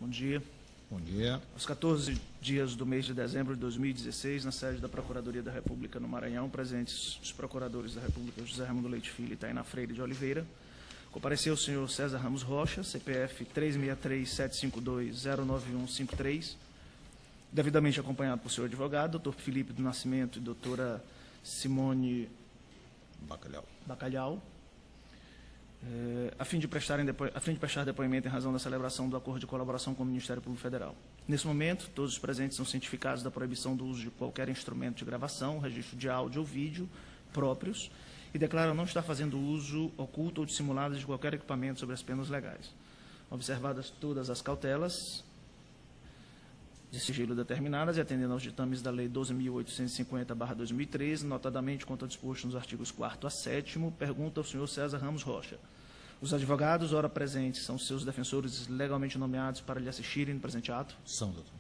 Bom dia. Bom dia. Aos 14 dias do mês de dezembro de 2016, na sede da Procuradoria da República no Maranhão, presentes os procuradores da República José Raimundo Leite Filho e Tainá Freire de Oliveira, compareceu o senhor César Ramos Rocha, CPF 363-752-09153, devidamente acompanhado por seu advogado, doutor Felipe do Nascimento e doutora Simone Bacalhau, a fim de prestar depoimento em razão da celebração do acordo de colaboração com o Ministério Público Federal. Nesse momento, todos os presentes são cientificados da proibição do uso de qualquer instrumento de gravação, registro de áudio ou vídeo próprios e declaram não estar fazendo uso oculto ou dissimulado de qualquer equipamento sob as penas legais. Observadas todas as cautelas de sigilo determinadas e atendendo aos ditames da Lei 12.850/2013, notadamente quanto ao disposto nos artigos 4º a 7º, pergunta ao senhor César Ramos Rocha. Os advogados, ora presentes, são seus defensores legalmente nomeados para lhe assistirem no presente ato? São, doutor.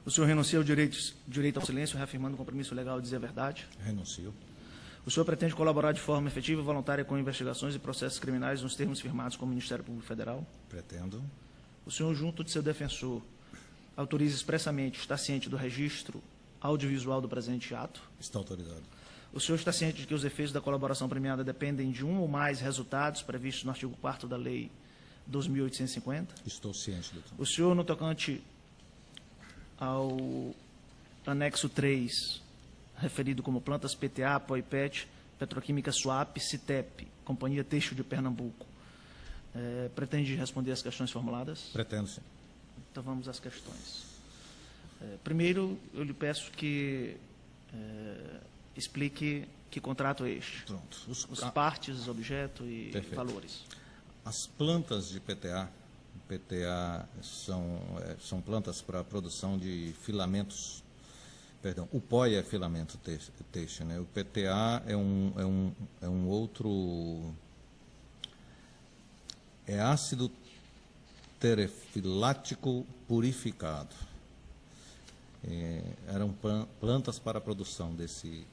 O senhor renuncia ao direito ao silêncio, reafirmando o compromisso legal de dizer a verdade? Renuncio. O senhor pretende colaborar de forma efetiva e voluntária com investigações e processos criminais nos termos firmados com o Ministério Público Federal? Pretendo. O senhor, junto de seu defensor, autoriza expressamente, está ciente do registro audiovisual do presente ato? Está autorizado. O senhor está ciente de que os efeitos da colaboração premiada dependem de um ou mais resultados previstos no artigo 4º da Lei 2.850? Estou ciente, doutor. O senhor, no tocante ao anexo 3, referido como plantas PTA, POIPET, Petroquímica Suap, CITEP, Companhia Têxtil de Pernambuco, pretende responder às questões formuladas? Pretendo, sim. Então vamos às questões. Primeiro, eu lhe peço que explique que contrato é este. Pronto. Os partes, objeto e Perfeito. valores. As plantas de PTA, são plantas para a produção de filamentos, perdão, o POI é filamento têxtil, né? O PTA é um outro, é ácido terefilático purificado. Eram plantas para a produção desse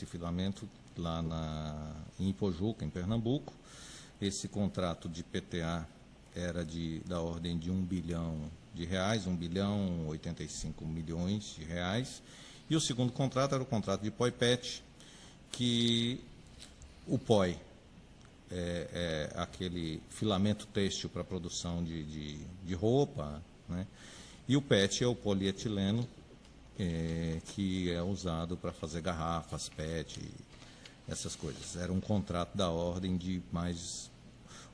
filamento lá em Ipojuca, em Pernambuco. Esse contrato de PTA era da ordem de R$1 bilhão, R$1.085 bilhões. E o segundo contrato era o contrato de POI-PET, que o POI é aquele filamento têxtil para a produção de roupa, né? E o PET é o polietileno, que é usado para fazer garrafas, PET, essas coisas. Era um contrato da ordem de mais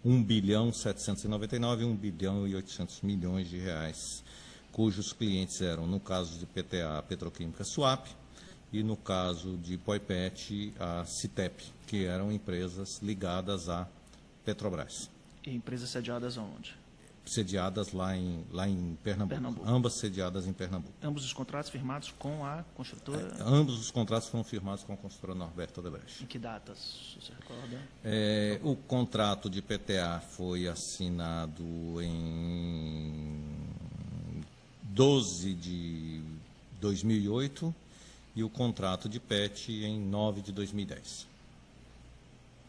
R$1.799 e R$1.800 bilhões, cujos clientes eram, no caso de PTA, a Petroquímica Suap, e no caso de POI-PET, a CITEP, que eram empresas ligadas à Petrobras. E empresas sediadas aonde? Sediadas lá em Pernambuco. Ambas sediadas em Pernambuco. Ambos os contratos firmados com a construtora? Ambos os contratos foram firmados com a construtora Norberto Odebrecht. Em que datas, você recorda? O contrato de PTA foi assinado em 12 de 2008 e o contrato de PET em 9 de 2010.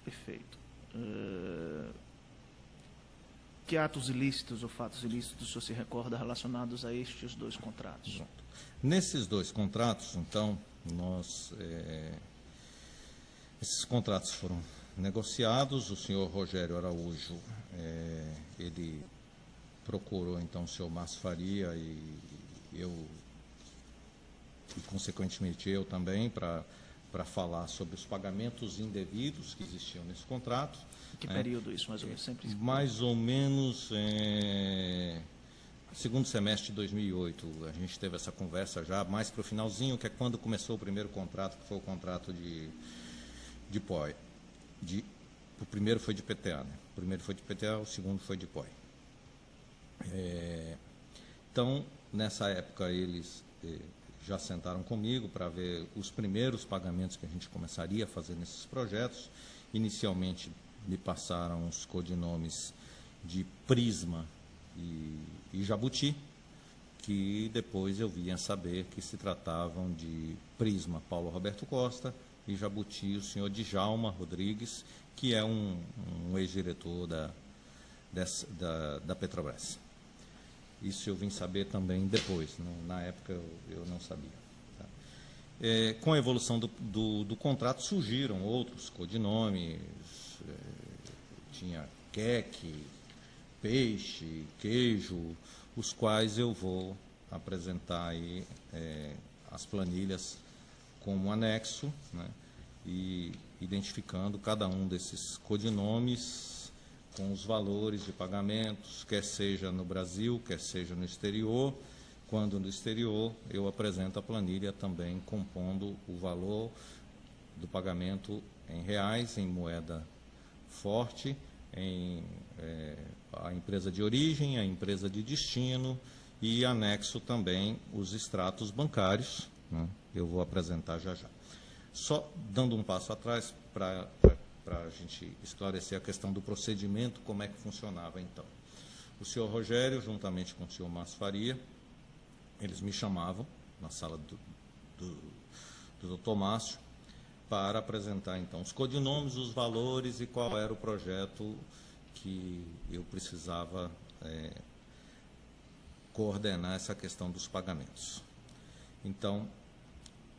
Perfeito. Que atos ilícitos ou fatos ilícitos o senhor se recorda relacionados a estes dois contratos? Pronto. Nesses dois contratos, então, esses contratos foram negociados. O senhor Rogério Araújo, ele procurou, então, o senhor Márcio Faria e consequentemente, eu também, para falar sobre os pagamentos indevidos que existiam nesse contrato. Que período isso, mais ou menos? Sempre... Mais ou menos segundo semestre de 2008. A gente teve essa conversa já mais para o finalzinho, que é quando começou o primeiro contrato, que foi o contrato de POI. O primeiro foi de PTA, né? O primeiro foi de PTA, o segundo foi de POI. Então, nessa época, eles já sentaram comigo para ver os primeiros pagamentos que a gente começaria a fazer nesses projetos. Inicialmente, me passaram os codinomes de Prisma e Jabuti, que depois eu vinha saber que se tratavam de Prisma Paulo Roberto Costa e Jabuti o senhor Djalma Rodrigues, que é um ex-diretor da Petrobras. Isso eu vim saber também depois, na época eu não sabia. Tá? Com a evolução do contrato surgiram outros codinomes, tinha queque, peixe, queijo, os quais eu vou apresentar aí as planilhas como anexo, né, e identificando cada um desses codinomes com os valores de pagamentos, quer seja no Brasil, quer seja no exterior. Quando no exterior, eu apresento a planilha também compondo o valor do pagamento em reais, em moeda forte, a empresa de origem, a empresa de destino e anexo também os extratos bancários, né? Eu vou apresentar já já. Só dando um passo atrás para a gente esclarecer a questão do procedimento, como é que funcionava então. O senhor Rogério, juntamente com o senhor Márcio Faria, eles me chamavam na sala do doutor Márcio para apresentar então os codinomes, os valores e qual era o projeto que eu precisava coordenar essa questão dos pagamentos. Então,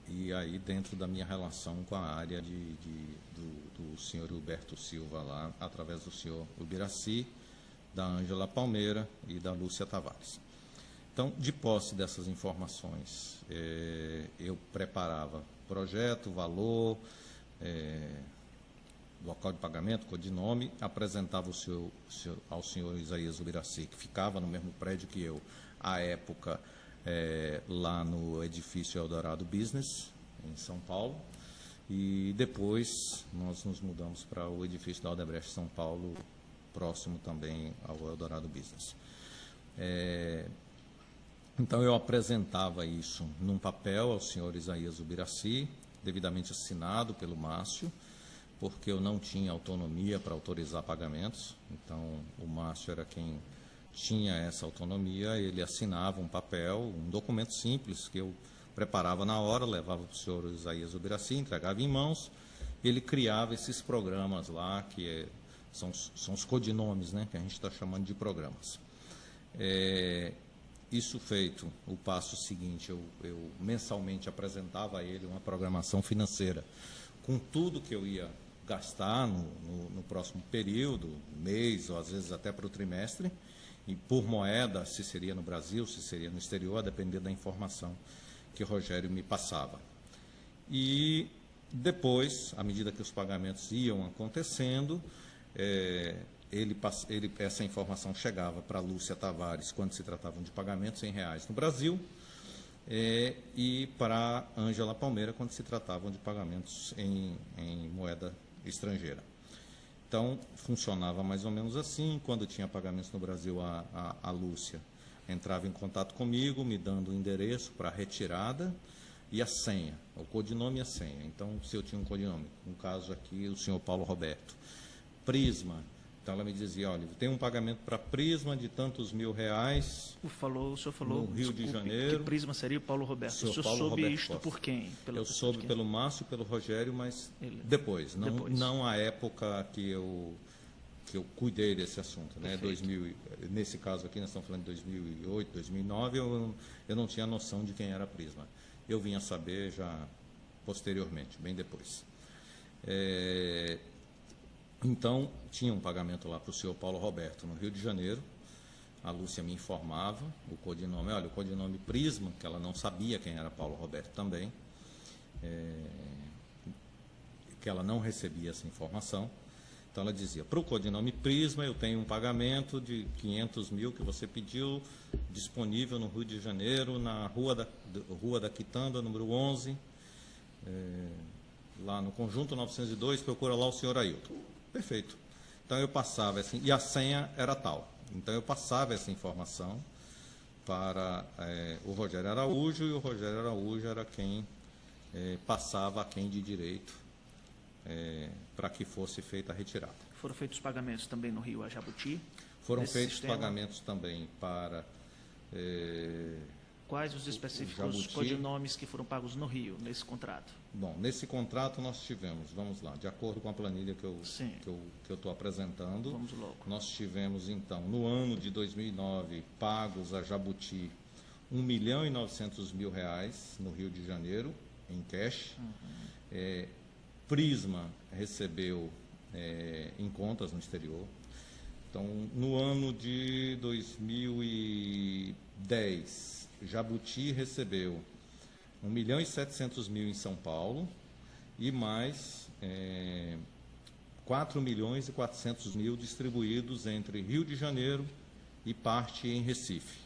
e aí dentro da minha relação com a área do senhor Huberto Silva lá, através do senhor Ubiraci, da Ângela Palmeira e da Lúcia Tavares. Então, de posse dessas informações, eu preparava projeto, valor, local de pagamento, codinome, apresentava ao senhor Isaías Ubiraci, que ficava no mesmo prédio que eu, à época, lá no edifício Eldorado Business, em São Paulo, e depois nós nos mudamos para o edifício da Odebrecht São Paulo, próximo também ao Eldorado Business. Então, eu apresentava isso num papel ao senhor Isaías Ubiraci, devidamente assinado pelo Márcio, porque eu não tinha autonomia para autorizar pagamentos. Então, o Márcio era quem tinha essa autonomia, ele assinava um papel, um documento simples que eu preparava na hora, levava para o senhor Isaías Ubiraci, entregava em mãos, ele criava esses programas lá, que são os codinomes, né, que a gente está chamando de programas. Isso feito, o passo seguinte, eu mensalmente apresentava a ele uma programação financeira com tudo que eu ia gastar no próximo período, mês ou às vezes até para o trimestre, e por moeda, se seria no Brasil, se seria no exterior, a depender da informação que o Rogério me passava. E depois, à medida que os pagamentos iam acontecendo, essa informação chegava para a Lúcia Tavares quando se tratavam de pagamentos em reais no Brasil e para a Ângela Palmeira quando se tratavam de pagamentos em moeda estrangeira. Então, funcionava mais ou menos assim. Quando tinha pagamentos no Brasil, a Lúcia entrava em contato comigo, me dando o endereço para a retirada e a senha, o codinome e a senha. Então, se eu tinha um codinome, no caso aqui, o senhor Paulo Roberto, Prisma. Então, ela me dizia, olha, tem um pagamento para Prisma de tantos R$1.000. O senhor falou, no Rio de Janeiro. Que Prisma seria o Paulo Roberto. O senhor soube isto por quem? Eu soube pelo Márcio, pelo Rogério, mas depois. Não à época que eu cuidei desse assunto. Né? 2000, nesse caso aqui, nós estamos falando de 2008, 2009, eu não tinha noção de quem era a Prisma. Eu vim a saber já posteriormente, bem depois. Então, tinha um pagamento lá para o senhor Paulo Roberto, no Rio de Janeiro. A Lúcia me informava o codinome. Olha, o codinome Prisma, que ela não sabia quem era Paulo Roberto também, que ela não recebia essa informação. Então, ela dizia, para o codinome Prisma, eu tenho um pagamento de 500 mil que você pediu, disponível no Rio de Janeiro, na Rua da Quitanda, número 11, lá no Conjunto 902, procura lá o senhor Ailton. Perfeito. Então, eu passava assim, e a senha era tal. Então, eu passava essa informação para o Rogério Araújo, e o Rogério Araújo era quem passava a quem de direito para que fosse feita a retirada. Foram feitos pagamentos também no Rio a Jabuti? Foram feitos pagamentos também para Quais os específicos Jabuti. codinomes que foram pagos no Rio, nesse contrato? Bom, nesse contrato nós tivemos, vamos lá, de acordo com a planilha que eu estou apresentando, Vamos logo. nós tivemos, então, no ano de 2009, pagos a Jabuti R$1.900.000 no Rio de Janeiro, em cash. Prisma recebeu em contas no exterior. Então, no ano de 2010, Jabuti recebeu R$1.700.000 em São Paulo e mais R$4.400.000 distribuídos entre Rio de Janeiro e parte em Recife.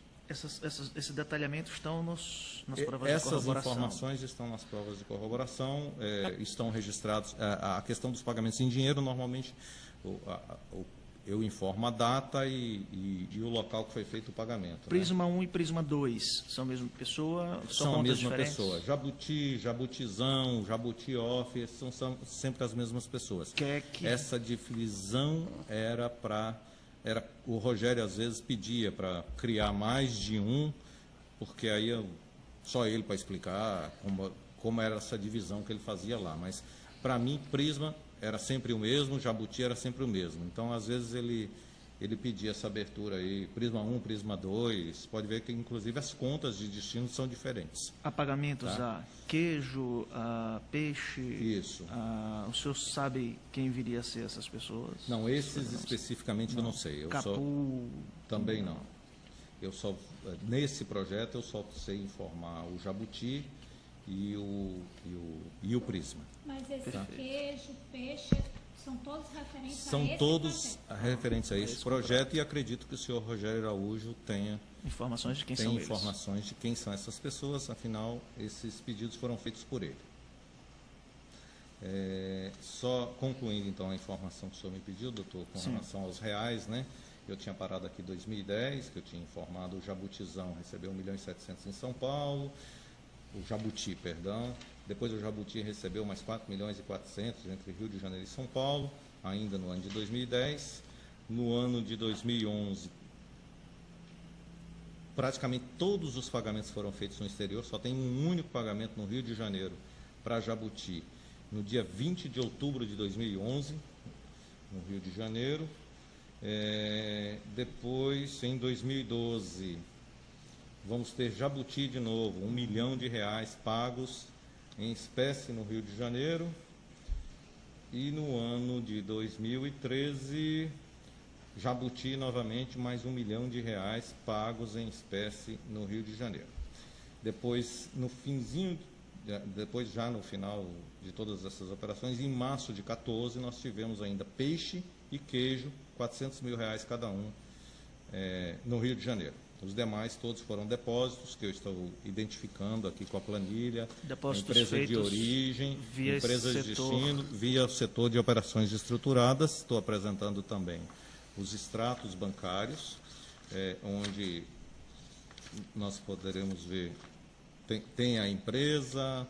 Esse detalhamento estão nas provas de corroboração. Essas informações estão nas provas de corroboração, estão registrados. A questão dos pagamentos em dinheiro, normalmente, eu informo a data e o local que foi feito o pagamento. Prisma 1 e Prisma 2 são a mesma pessoa? São a mesma pessoa. Jabuti, Jabutizão, Jabuti Off, são sempre as mesmas pessoas. Essa divisão era para... o Rogério, às vezes, pedia para criar mais de um, porque aí só ele para explicar como era essa divisão que ele fazia lá. Mas, para mim, Prisma era sempre o mesmo, Jabuti era sempre o mesmo. Então, às vezes, ele pedia essa abertura aí, Prisma 1, Prisma 2. Pode ver que, inclusive, as contas de destino são diferentes. Há pagamentos a queijo, a peixe? Isso. O senhor sabe quem viria a ser essas pessoas? Não, esses especificamente eu não sei. Também não. Nesse projeto, eu só sei informar o Jabuti e o Prisma. Mas esse queijo, peixe, são todos referentes a esse projeto? São todos projeto. referentes a esse projeto e acredito que o senhor Rogério Araújo tenha informações de quem são eles. Informações de quem são essas pessoas, afinal, esses pedidos foram feitos por ele. Só concluindo, então, a informação que o senhor me pediu, doutor, com relação aos reais, né? Eu tinha parado aqui em 2010, que eu tinha informado, o Jabutizão recebeu R$1.700.000 em São Paulo, o Jabuti, perdão. Depois o Jabuti recebeu mais R$4.400.000 entre Rio de Janeiro e São Paulo, ainda no ano de 2010. No ano de 2011, praticamente todos os pagamentos foram feitos no exterior, só tem um único pagamento no Rio de Janeiro para Jabuti, no dia 20 de outubro de 2011, no Rio de Janeiro. Depois, em 2012, vamos ter Jabuti de novo, R$1 milhão pagos em espécie no Rio de Janeiro. E no ano de 2013, Jabuti novamente, mais R$1 milhão pagos em espécie no Rio de Janeiro. Depois, já no final de todas essas operações, em março de 2014, nós tivemos ainda peixe e queijo, R$400.000 cada um, no Rio de Janeiro. Os demais todos foram depósitos que eu estou identificando aqui com a planilha, depósitos empresa de origem, empresas de destino, via setor de operações estruturadas. Estou apresentando também os extratos bancários, onde nós poderemos ver, tem a empresa,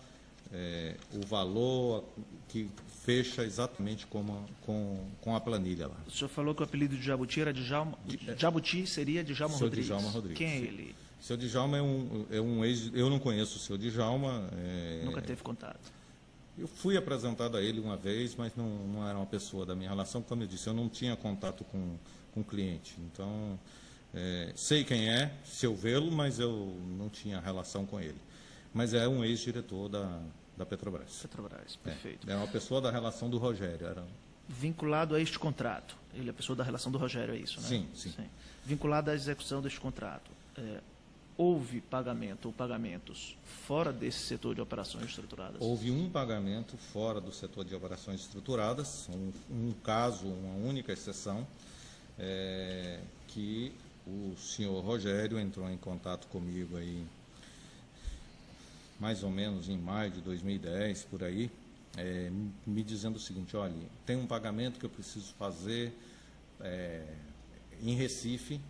o valor que fecha exatamente com a planilha lá. O senhor falou que o apelido de Jabuti era Djalma. Jabuti seria Djalma Rodrigues. Djalma Rodrigues. Quem é ele? O senhor Djalma é um ex... Eu não conheço o senhor Djalma. Nunca teve contato? Eu fui apresentado a ele uma vez, mas não era uma pessoa da minha relação. Como eu disse, eu não tinha contato com o cliente. Então, sei quem é, se eu vê-lo, mas eu não tinha relação com ele. Mas é um ex-diretor da Petrobras. Petrobras, perfeito. É uma pessoa da relação do Rogério. Vinculado a este contrato. Ele é a pessoa da relação do Rogério, é isso, né? Sim. Vinculado à execução deste contrato. Houve pagamento ou pagamentos fora desse setor de operações estruturadas? Houve um pagamento fora do setor de operações estruturadas, um caso, uma única exceção, que o senhor Rogério entrou em contato comigo aí, mais ou menos em maio de 2010, por aí, me dizendo o seguinte: olha, tem um pagamento que eu preciso fazer em Recife,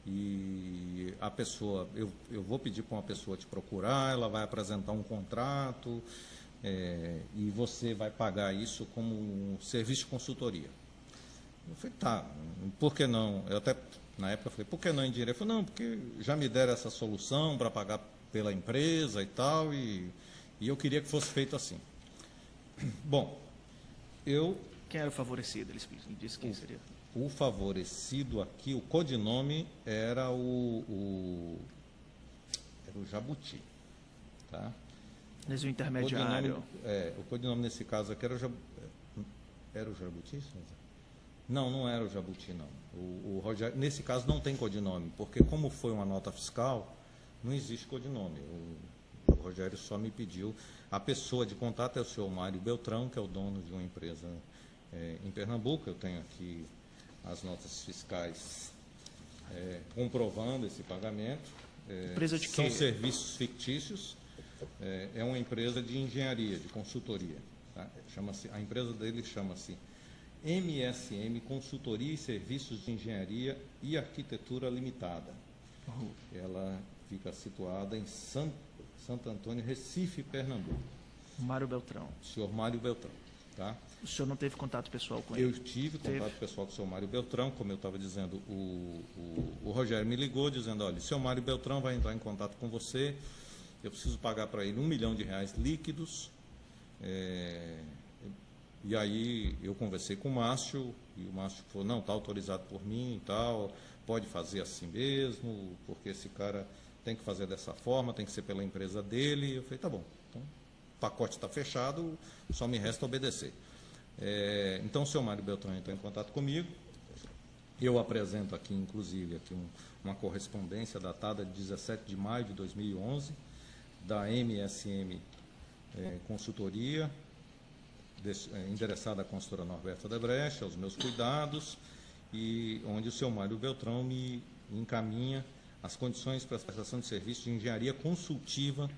e a pessoa, eu vou pedir para uma pessoa te procurar, ela vai apresentar um contrato, e você vai pagar isso como um serviço de consultoria. Eu falei, tá, por que não? Eu até Na época eu falei, por que não em dinheiro? Ele falou, não, porque já me deram essa solução para pagar pela empresa e tal, e eu queria que fosse feito assim. Bom, Quem era o favorecido? Ele disse quem seria. O favorecido aqui, o codinome era o Jabuti, tá? Mas o intermediário. O codinome nesse caso aqui era o Jabuti. Era o Jabuti, César? Não, não era o Jabuti, não. O Rogério, nesse caso não tem codinome, porque como foi uma nota fiscal, não existe codinome. O Rogério só me pediu. A pessoa de contato é o senhor Mário Beltrão, que é o dono de uma empresa em Pernambuco. Eu tenho aqui as notas fiscais comprovando esse pagamento. Empresa de quê? São serviços fictícios. É uma empresa de engenharia, de consultoria. Tá? A empresa dele chama-se MSM Consultoria e Serviços de Engenharia e Arquitetura Limitada. Ela fica situada em Santo Antônio, Recife, Pernambuco. Mário Beltrão. O senhor Mário Beltrão. Tá? O senhor não teve contato pessoal com ele? Eu tive contato pessoal com o senhor Mário Beltrão, como eu estava dizendo, o Rogério me ligou dizendo, olha, o senhor Mário Beltrão vai entrar em contato com você, eu preciso pagar para ele R$1 milhão líquidos. E aí eu conversei com o Márcio, e o Márcio falou, não, está autorizado por mim e tal, pode fazer assim mesmo, porque esse cara tem que fazer dessa forma, tem que ser pela empresa dele. Eu falei, tá bom, então o pacote está fechado, só me resta obedecer. Então o senhor Mário Beltrão entrou em contato comigo, eu apresento aqui, inclusive, uma correspondência datada de 17 de maio de 2011, da MSM Consultoria, endereçada à consultora Norberto Odebrecht, aos meus cuidados, e onde o senhor Mário Beltrão me encaminha as condições para a prestação de serviço de engenharia consultiva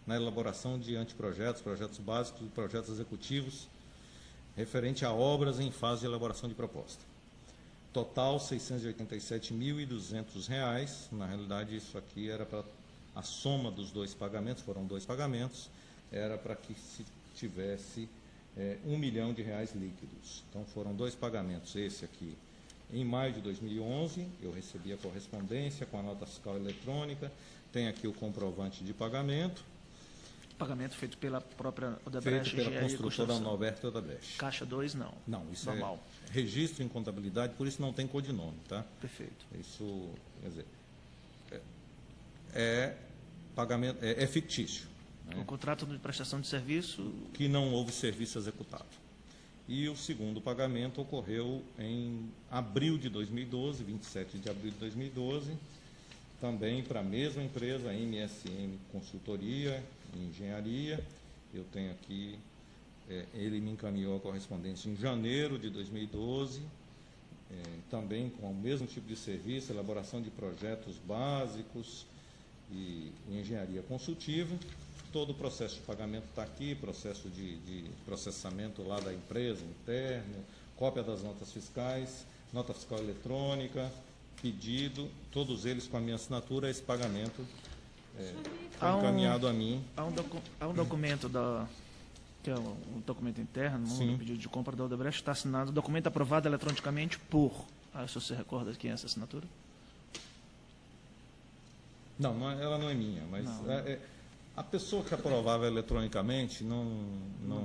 na elaboração de anteprojetos, projetos básicos e projetos executivos referente a obras em fase de elaboração de proposta. Total, R$ 687.200. Na realidade, isso aqui era para a soma dos dois pagamentos, foram dois pagamentos, era para que se tivesse R$1 milhão líquidos. Então, foram dois pagamentos. Esse aqui, em maio de 2011, eu recebi a correspondência com a nota fiscal eletrônica, tem aqui o comprovante de pagamento. Pagamento feito pela própria Odebrecht. Feito pela construtora Norberto Odebrecht. Caixa 2, não. Não, isso normal. É registro em contabilidade, por isso não tem codinome, tá? Perfeito. Isso, quer dizer, pagamento, é fictício. O contrato de prestação de serviço... Que não houve serviço executado. E o segundo pagamento ocorreu em abril de 2012, 27 de abril de 2012, também para a mesma empresa, a MSM Consultoria e Engenharia. Eu tenho aqui, ele me encaminhou a correspondência em janeiro de 2012, também com o mesmo tipo de serviço, elaboração de projetos básicos e engenharia consultiva. Todo o processo de pagamento está aqui, processo de processamento lá da empresa, interno, cópia das notas fiscais, nota fiscal eletrônica, pedido, todos eles com a minha assinatura. Esse pagamento foi encaminhado a mim. Há um documento que é um documento interno, um pedido de compra da Odebrecht, está assinado, documento aprovado eletronicamente por... se você recorda quem é essa assinatura? Não, ela não é minha, mas... A pessoa que aprovava eletronicamente não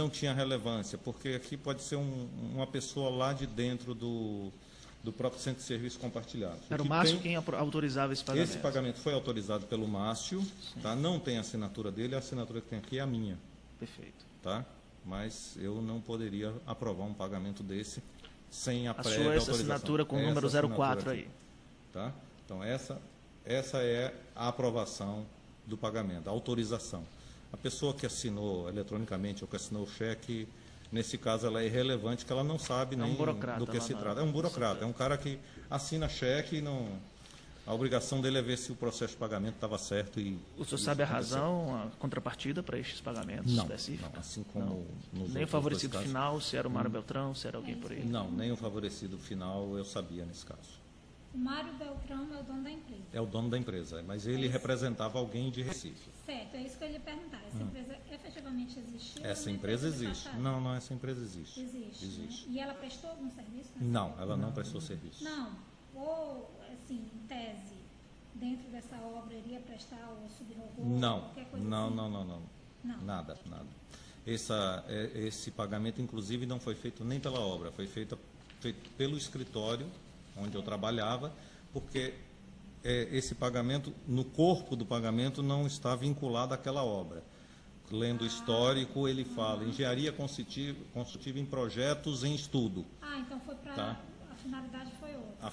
tinha relevância, porque aqui pode ser uma pessoa lá de dentro do próprio Centro de Serviço Compartilhado. Era o Márcio quem autorizava esse pagamento? Esse pagamento foi autorizado pelo Márcio, tá? Não tem a assinatura dele, a assinatura que tem aqui é a minha. Perfeito. Tá? Mas eu não poderia aprovar um pagamento desse sem a prévia autorização. A sua assinatura com o número 04 aí. Tá? Então, essa é a aprovação do pagamento, a autorização. A pessoa que assinou eletronicamente ou que assinou o cheque, nesse caso ela é irrelevante, que ela não sabe nem do que se trata. É um burocrata, é um cara que assina cheque e não... A obrigação dele é ver se o processo de pagamento estava certo. O senhor sabe a razão, a contrapartida para estes pagamentos específicos? Não, assim como nos nem o favorecido final, se era o Mário Beltrão, se era alguém por aí? Não, nem o favorecido final eu sabia nesse caso. O Mário Beltrão é o dono da empresa. É o dono da empresa, mas ele representava alguém de Recife. Certo, é isso que eu ia perguntar. Essa empresa efetivamente existe? Essa empresa existe. Não, essa empresa existe. Existe. Né? E ela prestou algum serviço? Não, ela não prestou serviço. Não. ou, assim, em tese, dentro dessa obra, iria prestar o subrogô? Não, Qualquer coisa não, assim? não, não, não. Não. Nada, nada. Esse pagamento, inclusive, não foi feito nem pela obra, foi feito pelo escritório onde eu trabalhava, porque esse pagamento, no corpo do pagamento, não está vinculado àquela obra. Lendo o histórico, ele fala engenharia construtiva em projetos em estudo. Ah, então foi para... Tá. A finalidade foi outra.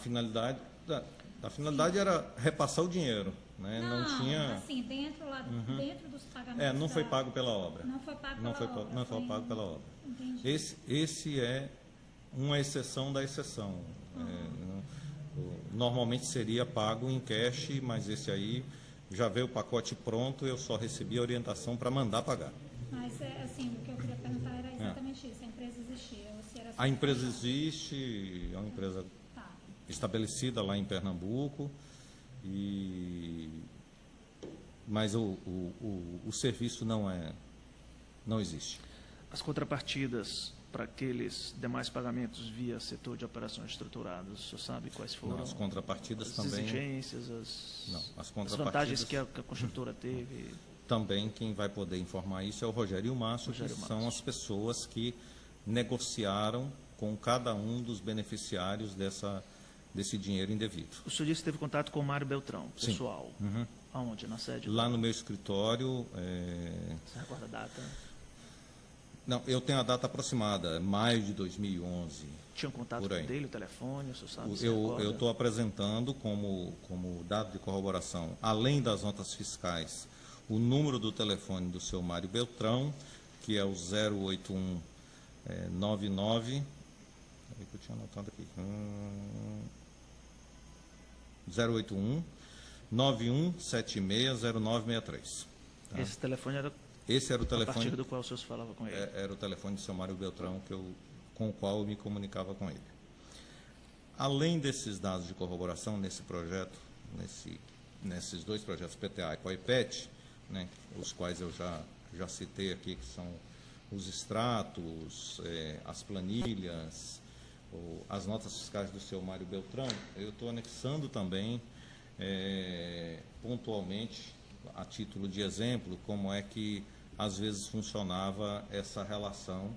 A finalidade era repassar o dinheiro, né? Não tinha... assim, dentro dos pagamentos... não foi pago pela obra. Não foi pago Não pela foi, obra. não foi pago pela obra. Entendi. Esse é uma exceção da exceção. Normalmente seria pago em cash, mas esse aí já veio o pacote pronto, eu só recebi a orientação para mandar pagar. Mas, assim, o que eu queria perguntar era exatamente isso. A empresa existia? Ou se era só A empresa existe, é uma empresa Tá. estabelecida lá em Pernambuco, mas o serviço não existe. As contrapartidas para aqueles demais pagamentos via setor de operações estruturadas, o senhor sabe quais foram? Não, as contrapartidas as também... exigências, Não, as contrapartidas... vantagens que a construtora teve? Também quem vai poder informar isso é o Rogério e o Márcio, que são as pessoas que negociaram com cada um dos beneficiários desse dinheiro indevido. O senhor disse que teve contato com o Mário Beltrão, Sim. pessoal. Uhum. Aonde? Na sede? Lá no meu escritório... Você recorda a data? Não, eu tenho a data aproximada, maio de 2011. Tinha um contato por com aí. dele, o telefone, o senhor sabe? Se Eu recorda? estou apresentando como dado de corroboração, além das notas fiscais, o número do telefone do seu Mário Beltrão, que é o 08199... Peraí que eu tinha anotado aqui. 081 91760963. Tá? Esse telefone era Esse era o a partir telefone, do qual o senhor falava com ele? era o telefone do seu Mário Beltrão com o qual eu me comunicava com ele. Além desses dados de corroboração nesse projeto, nesses dois projetos, PTA e COIPET, né, os quais eu já citei aqui, que são os extratos, as planilhas, as notas fiscais do seu Mário Beltrão, eu estou anexando também, pontualmente, a título de exemplo, como é que às vezes funcionava essa relação,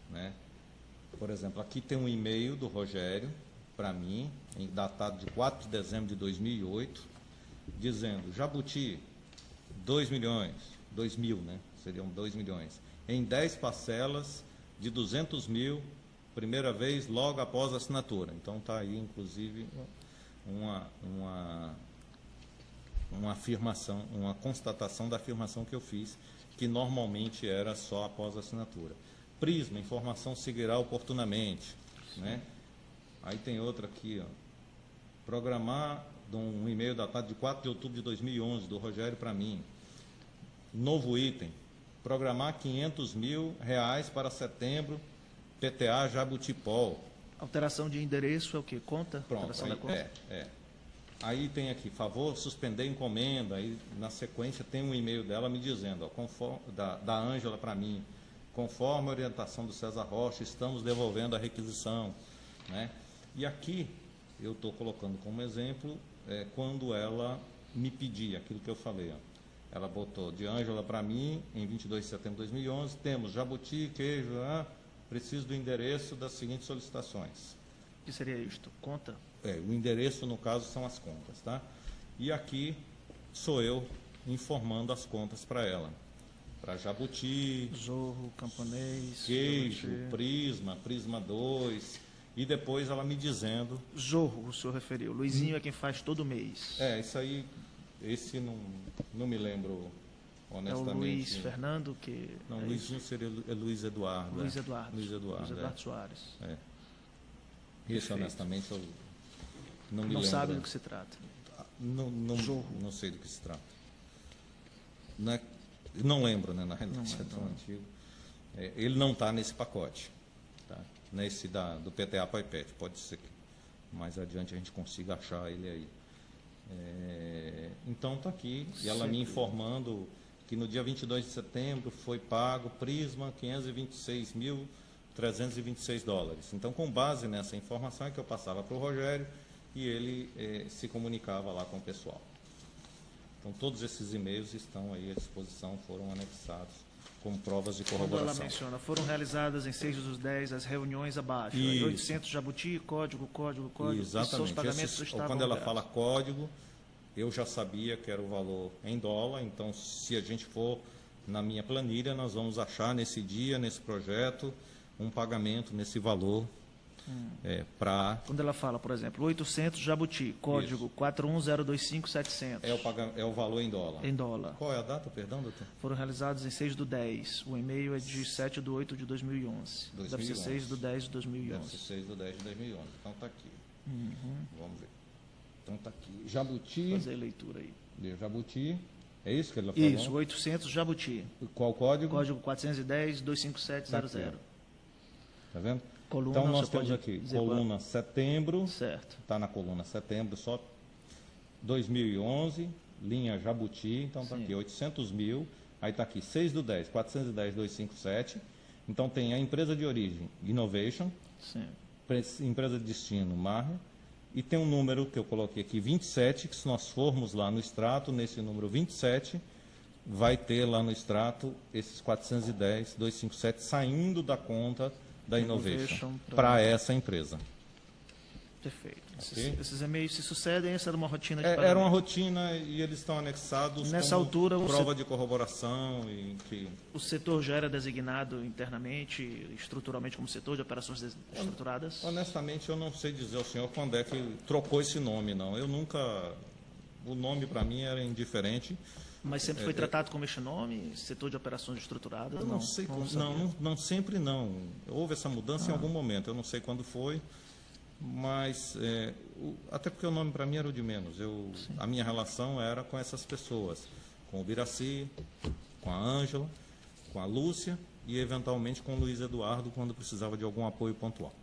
né? Por exemplo, aqui tem um e-mail do Rogério para mim, datado de 4 de dezembro de 2008, dizendo: Jabuti, 2 mil, né? Seriam 2 milhões, em 10 parcelas de 200 mil, primeira vez, logo após a assinatura. Então está aí, inclusive, uma afirmação, uma constatação da afirmação que eu fiz, que normalmente era só após a assinatura. Prisma, informação seguirá oportunamente, né? Aí tem outra aqui, ó. Programar um e-mail datado de 4 de outubro de 2011, do Rogério para mim. Novo item, programar R$500 mil para setembro, PTA Jabutipol. Alteração de endereço é o quê? Conta? Pronto, Alteração aí, da conta? Aí tem aqui, favor, suspender encomenda. Aí na sequência tem um e-mail dela me dizendo, ó, da Ângela para mim, conforme a orientação do César Rocha, estamos devolvendo a requisição, né? E aqui eu estou colocando como exemplo quando ela me pedia aquilo que eu falei, ó. Ela botou de Ângela para mim, em 22 de setembro de 2011, temos jabuti, queijo, preciso do endereço das seguintes solicitações. O que seria isto? Conta? O endereço, no caso, são as contas, tá? E aqui sou eu informando as contas para ela. Para Jabuti, Zorro, Camponês, queijo, Jabuti. Prisma 2, e depois ela me dizendo... Zorro, o senhor referiu. Luizinho é quem faz todo mês. Isso aí, esse não me lembro, honestamente. É o Luiz Fernando que... Não, Luizinho seria Luiz Eduardo. Luiz Eduardo. Luiz Eduardo Soares. Isso, honestamente, eu não me lembro. Não sabe do que se trata. Não sei do que se trata. Não lembro, né? Na realidade, é tão antigo. Ele não está nesse pacote. Tá? Nesse do PTA POIPET. Pode ser que mais adiante a gente consiga achar ele aí. Então está aqui. E ela me informando que no dia 22 de setembro foi pago Prisma $526.326. Então, com base nessa informação é que eu passava para o Rogério e ele se comunicava lá com o pessoal. Então, todos esses e-mails estão aí à disposição, foram anexados como provas de Quando corroboração. ela menciona, foram realizadas em 6/10 as reuniões abaixo. Isso. 800 Jabuti, código, Exatamente. os pagamentos estavam Quando ela liberados. fala código, eu já sabia que era o valor em dólar, então se a gente for na minha planilha, nós vamos achar nesse dia, nesse projeto, um pagamento nesse valor para... Quando ela fala, por exemplo, 800 Jabuti, código 41025-700, É o valor em dólar. em dólar. Qual é a data, perdão, doutor? Foram realizados em 6/10. O e-mail é de 7/8/2011. Deve ser 6/10/2011. Deve ser 6 de 10 de 2011. Então está aqui. Vamos ver. Então está aqui. Jabuti. Fazer a leitura aí. Deu Jabuti. É isso que ele falou? Isso, 800 Jabuti. Qual código? Código 410-25700. Tá vendo? Coluna, então nós você temos pode aqui dizer coluna setembro. Certo. Está na coluna setembro só. 2011, linha Jabuti. Então está Sim. aqui 800 mil. Aí está aqui 6/10, 410.257. Então tem a empresa de origem Innovation, Sim. empresa de destino Marre, e tem um número que eu coloquei aqui, 27, que se nós formos lá no extrato, nesse número 27, vai ter lá no extrato esses 410.257 saindo da conta da Innovation para essa empresa. Perfeito. Ok. Esses e-mails se sucedem, essa era uma rotina de Era pagamento. uma rotina e eles estão anexados Nessa como altura, prova de corroboração e que... O setor já era designado internamente, estruturalmente, como setor de operações estruturadas? Honestamente, eu não sei dizer ao senhor quando é que trocou esse nome, não. Eu nunca... O nome, para mim, era indiferente. Mas sempre foi tratado como este nome, setor de operações estruturadas? Eu não sei como... Não, sempre não. Houve essa mudança em algum momento. Eu não sei quando foi, mas... até porque o nome, para mim, era o de menos. A minha relação era com essas pessoas. Com o Biraci, com a Ângela, com a Lúcia e, eventualmente, com o Luiz Eduardo, quando precisava de algum apoio pontual.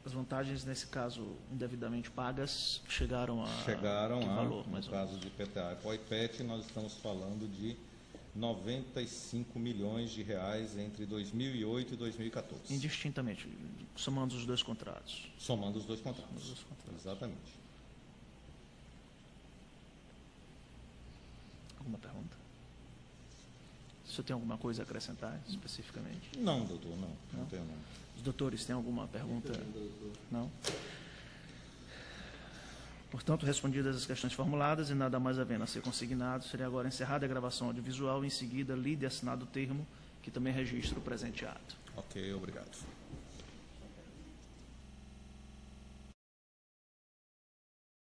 As vantagens, nesse caso, indevidamente pagas, chegaram a que Chegaram valor, no mais ou caso de PTA e POIPET, nós estamos falando de 95 milhões de reais entre 2008 e 2014. indistintamente, somando os dois contratos. Somando os dois contratos. Os dois contratos. Exatamente. Alguma pergunta? O senhor tem alguma coisa a acrescentar, especificamente? Não, doutor, não tenho não. Os doutores têm alguma pergunta? Não? Portanto, respondidas as questões formuladas e nada mais havendo a ser consignado, seria agora encerrada a gravação audiovisual e, em seguida, lido e assinado o termo, que também registra o presente ato. Ok, obrigado.